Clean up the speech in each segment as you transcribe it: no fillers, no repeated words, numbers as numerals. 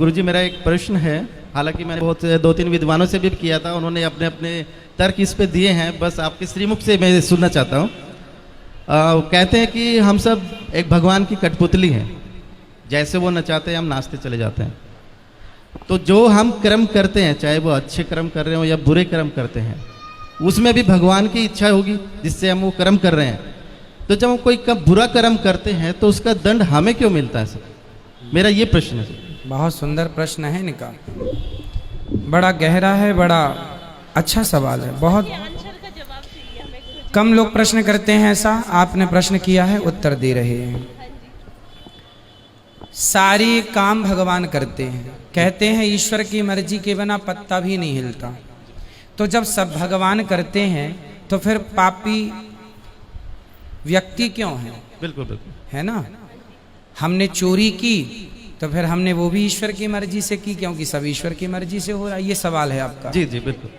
गुरुजी मेरा एक प्रश्न है, हालांकि मैंने बहुत 2-3 विद्वानों से भी किया था, उन्होंने अपने अपने तर्क इस पे दिए हैं, बस आपके श्रीमुख से मैं सुनना चाहता हूँ। कहते हैं कि हम सब एक भगवान की कठपुतली हैं, जैसे वो नचाते हैं हम नाचते चले जाते हैं। तो जो हम कर्म करते हैं, चाहे वो अच्छे कर्म कर रहे हो या बुरे कर्म करते हैं, उसमें भी भगवान की इच्छा होगी जिससे हम वो कर्म कर रहे हैं। तो जब हम कोई बुरा कर्म करते हैं तो उसका दंड हमें क्यों मिलता है सर? मेरा ये प्रश्न है सर। बहुत सुंदर प्रश्न है इनका, बड़ा गहरा है, बड़ा अच्छा सवाल है। बहुत कम लोग प्रश्न करते हैं ऐसा, आपने प्रश्न किया है, उत्तर दे रहे हैं। सारी काम भगवान करते हैं, कहते हैं ईश्वर की मर्जी के बिना पत्ता भी नहीं हिलता। तो जब सब भगवान करते हैं तो फिर पापी व्यक्ति क्यों है? बिल्कुल बिल्कुल, है ना। हमने चोरी की तो फिर हमने वो भी ईश्वर की मर्जी से की, क्योंकि सब ईश्वर की मर्जी से हो रहा है। ये सवाल है आपका। जी जी बिल्कुल।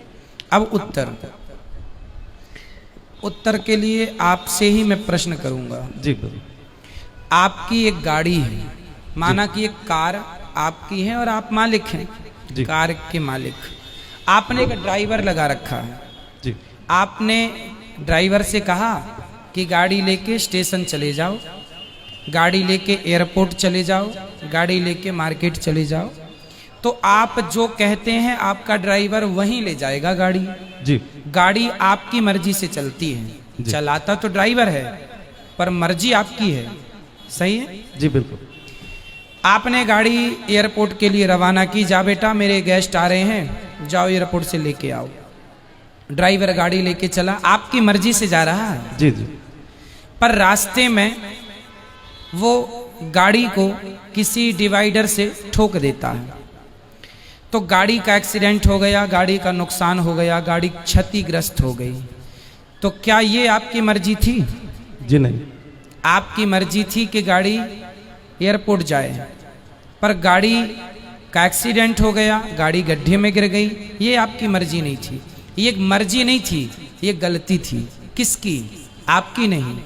अब उत्तर के लिए आपसे ही मैं प्रश्न करूंगा। जी बिल्कुल। आपकी एक गाड़ी है, माना कि एक कार आपकी है और आप मालिक हैं, कार के मालिक। आपने एक ड्राइवर लगा रखा है जी। आपने ड्राइवर से कहा कि गाड़ी लेके स्टेशन चले जाओ, गाड़ी लेके एयरपोर्ट चले जाओ, गाड़ी लेके मार्केट चले जाओ। तो आप जो कहते हैं आपका ड्राइवर वहीं ले जाएगा गाड़ी। जी। गाड़ी आपकी मर्जी से चलती है, चलाता तो ड्राइवर है पर मर्जी आपकी है, सही है? जी बिल्कुल। आपने गाड़ी एयरपोर्ट के लिए रवाना की, जा बेटा मेरे गेस्ट आ रहे हैं, जाओ एयरपोर्ट से लेके आओ। ड्राइवर गाड़ी लेके चला, आपकी मर्जी से जा रहा है। जी जी। पर रास्ते में वो गाड़ी को किसी डिवाइडर से ठोक देता है, तो गाड़ी का एक्सीडेंट हो गया, गाड़ी का नुकसान हो गया, गाड़ी क्षतिग्रस्त हो गई। तो क्या ये आपकी मर्जी थी? जी नहीं। आपकी मर्जी थी कि गाड़ी एयरपोर्ट जाए, पर गाड़ी का एक्सीडेंट हो गया, गाड़ी गड्ढे में गिर गई। ये आपकी मर्जी नहीं थी, ये मर्जी नहीं थी, ये गलती थी। किसकी? आपकी नहीं,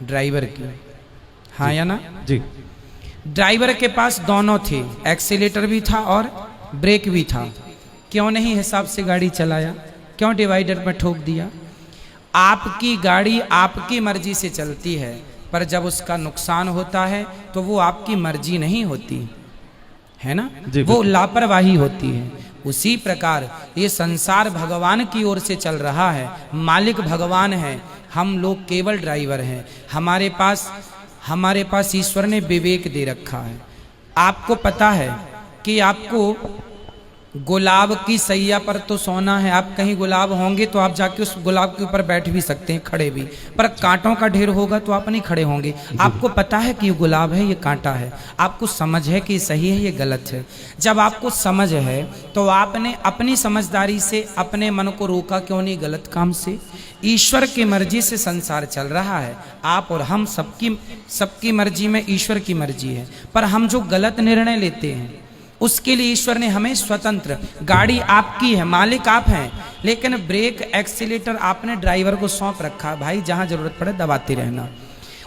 ड्राइवर की। हाँ या ना? जी। ड्राइवर के पास दोनों थे, एक्सीलेटर भी था और ब्रेक भी था। क्यों नहीं हिसाब से गाड़ी चलाया? क्यों डिवाइडर में ठोक दिया? आपकी गाड़ी आपकी मर्जी से चलती है, पर जब उसका नुकसान होता है तो वो आपकी मर्जी नहीं होती है ना, वो लापरवाही होती है। उसी प्रकार ये संसार भगवान की ओर से चल रहा है, मालिक भगवान है, हम लोग केवल ड्राइवर हैं। हमारे पास ईश्वर ने विवेक दे रखा है। आपको पता है कि आपको गुलाब की सैया पर तो सोना है, आप कहीं गुलाब होंगे तो आप जाके उस गुलाब के ऊपर बैठ भी सकते हैं, खड़े भी, पर कांटों का ढेर होगा तो आप नहीं खड़े होंगे। आपको पता है कि ये गुलाब है, ये कांटा है, आपको समझ है कि सही है, ये गलत है। जब आपको समझ है तो आपने अपनी समझदारी से अपने मन को रोका क्यों नहीं गलत काम से? ईश्वर की मर्जी से संसार चल रहा है, आप और हम सबकी मर्जी में ईश्वर की मर्जी है। पर हम जो गलत निर्णय लेते हैं उसके लिए ईश्वर ने हमें स्वतंत्र, गाड़ी आपकी है, मालिक आप हैं, लेकिन ब्रेक एक्सीलेटर आपने ड्राइवर को सौंप रखा, भाई जहां जरूरत पड़े दबाते रहना।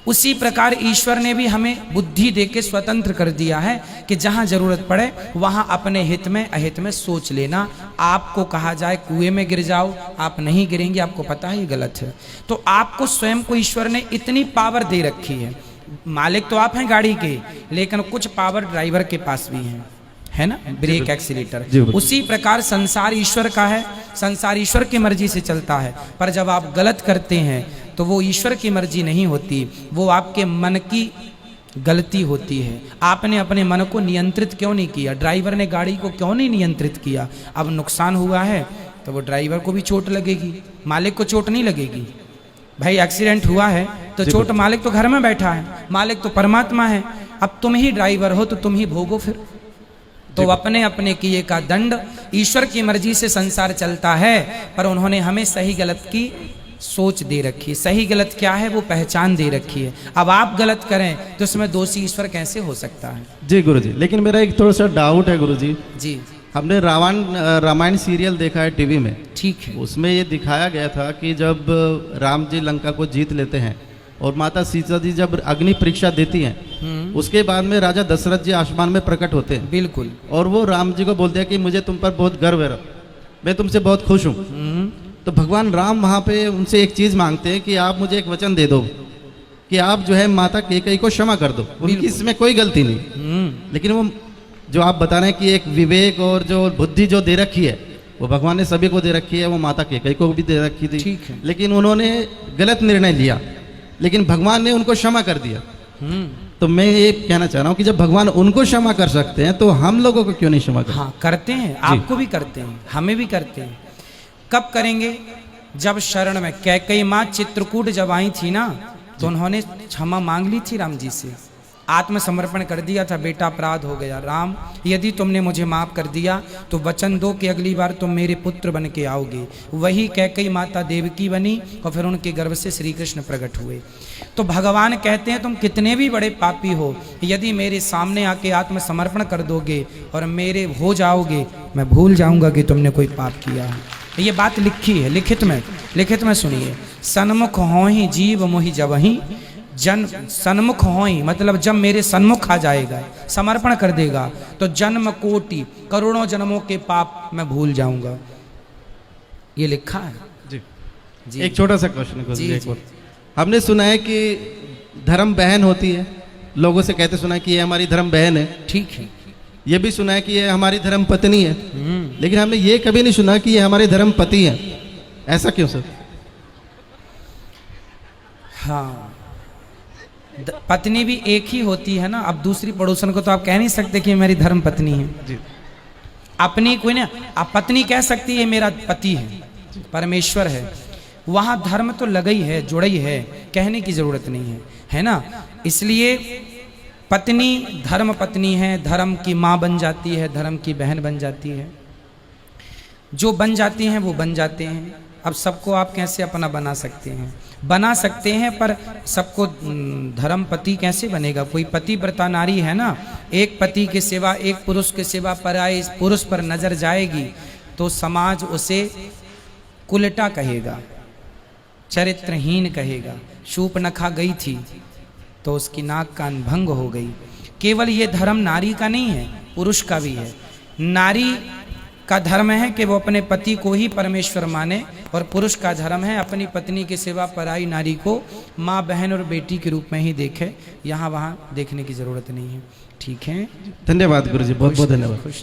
उसी प्रकार ईश्वर ने भी हमें बुद्धि देके स्वतंत्र कर दिया है कि जहां जरूरत पड़े वहां अपने हित में अहित में सोच लेना। आपको कहा जाए कुएं में गिर जाओ, आप नहीं गिरेंगे, आपको पता है ये गलत है। तो आपको स्वयं को ईश्वर ने इतनी पावर दे रखी है। मालिक तो आप हैं गाड़ी के, लेकिन कुछ पावर ड्राइवर के पास भी है ना, ब्रेक एक्सीलेटर। उसी प्रकार संसार ईश्वर का है, संसार ईश्वर की मर्जी से चलता है, पर जब आप गलत करते हैं तो वो ईश्वर की मर्जी नहीं होती, वो आपके मन की गलती होती है। आपने अपने मन को नियंत्रित क्यों नहीं किया? ड्राइवर ने गाड़ी को क्यों नहीं नियंत्रित किया? अब नुकसान हुआ है तो वो ड्राइवर को भी चोट लगेगी, मालिक को चोट नहीं लगेगी। भाई एक्सीडेंट हुआ है तो चोट, मालिक तो घर में बैठा है, मालिक तो परमात्मा है। अब तुम ही ड्राइवर हो तो तुम ही भोगो फिर। तो अपने अपने किए का दंड, ईश्वर की मर्जी से संसार चलता है, पर उन्होंने हमें सही गलत की सोच दे रखी है। सही गलत क्या है वो पहचान दे रखी है। अब आप गलत करें तो उसमें दोषी ईश्वर कैसे हो सकता है? जी गुरुजी, लेकिन मेरा एक थोड़ा सा डाउट है गुरुजी। जी। हमने रामायण सीरियल देखा है टीवी में, ठीक है। उसमें ये दिखाया गया था कि जब राम जी लंका को जीत लेते हैं और माता सीता जी जब अग्नि परीक्षा देती हैं, उसके बाद में राजा दशरथ जी आसमान में प्रकट होते हैं बिल्कुल। और वो राम जी को बोलते हैं कि मुझे तुम पर बहुत गर्व है, मैं तुमसे बहुत खुश हूँ। तो भगवान राम वहाँ पे उनसे एक चीज़ मांगते हैं कि आप मुझे एक वचन दे दो कि आप जो है माता कैकेयी को क्षमा कर दो, उनकी इसमें कोई गलती नहीं। लेकिन वो जो आप बता रहे हैं कि एक विवेक और जो बुद्धि जो दे रखी है वो भगवान ने सभी को दे रखी है, वो माता कैकेयी को भी दे रखी थी। ठीक है। लेकिन उन्होंने गलत निर्णय लिया, लेकिन भगवान ने उनको क्षमा कर दिया। तो मैं ये कहना चाह रहा हूँ कि जब भगवान उनको क्षमा कर सकते हैं तो हम लोगों को क्यों नहीं क्षमा कर? हाँ करते हैं, आपको भी करते हैं, हमें भी करते हैं। कब करेंगे? जब शरण में कैकेयी माँ चित्रकूट जब आई थी ना, तो उन्होंने क्षमा मांग ली थी राम जी से, आत्मसमर्पण कर दिया था, बेटा अपराध हो गया, राम यदि तुमने मुझे माफ कर दिया तो वचन दो कि अगली बार तुम मेरे पुत्र बन के आओगे। वही कैकेयी माता देवकी बनी और फिर उनके गर्भ से श्री कृष्ण प्रकट हुए। तो भगवान कहते हैं तुम कितने भी बड़े पापी हो, यदि मेरे सामने आके आत्मसमर्पण कर दोगे और मेरे हो जाओगे, मैं भूल जाऊंगा कि तुमने कोई पाप किया है। ये बात लिखी है, लिखित में सुनिए। सन्मुख हो ही जीव मोहि जबहि, जन सन्मुख हो ही मतलब जब मेरे सन्मुख आ जाएगा, समर्पण कर देगा, तो जन्म कोटि करोड़ों जन्मों के पाप मैं भूल जाऊंगा। ये लिखा है जी। जी। एक छोटा सा क्वेश्चन को जी, एक जी। और। हमने सुना है कि धर्म बहन होती है, लोगों से कहते सुना है कि ये हमारी धर्म बहन है। ठीक है। ये भी सुना है कि ये हमारी धर्म पत्नी है, लेकिन हमने ये कभी नहीं सुना कि ये हमारे धर्म पति है। ऐसा क्यों सर? हाँ, पत्नी भी एक ही होती है ना। अब दूसरी पड़ोसन को तो आप कह नहीं सकते कि मेरी धर्म पत्नी है जी। अपनी कोई ना, आप पत्नी कह सकती है मेरा पति है, परमेश्वर है। वहां धर्म तो लगा ही है, जुड़ा ही है, कहने की जरूरत नहीं है, है ना। इसलिए पत्नी धर्म पत्नी है, धर्म की माँ बन जाती है, धर्म की बहन बन जाती है। जो बन जाती हैं वो बन जाते हैं। अब सबको आप कैसे अपना बना सकते हैं? बना सकते हैं, पर सबको धर्म पति कैसे बनेगा? कोई पति व्रता नारी है ना, एक पति के सिवा, एक पुरुष के सिवा पराये पुरुष पर नजर जाएगी तो समाज उसे कुलटा कहेगा, चरित्रहीन कहेगा। शूर्पणखा गई थी तो उसकी नाक कान भंग हो गई। केवल ये धर्म नारी का नहीं है, पुरुष का भी है। नारी का धर्म है कि वो अपने पति को ही परमेश्वर माने, और पुरुष का धर्म है अपनी पत्नी के सिवा पराई नारी को माँ, बहन और बेटी के रूप में ही देखे। यहाँ वहाँ देखने की जरूरत नहीं है। ठीक है, धन्यवाद गुरुजी, बहुत बहुत धन्यवाद। खुश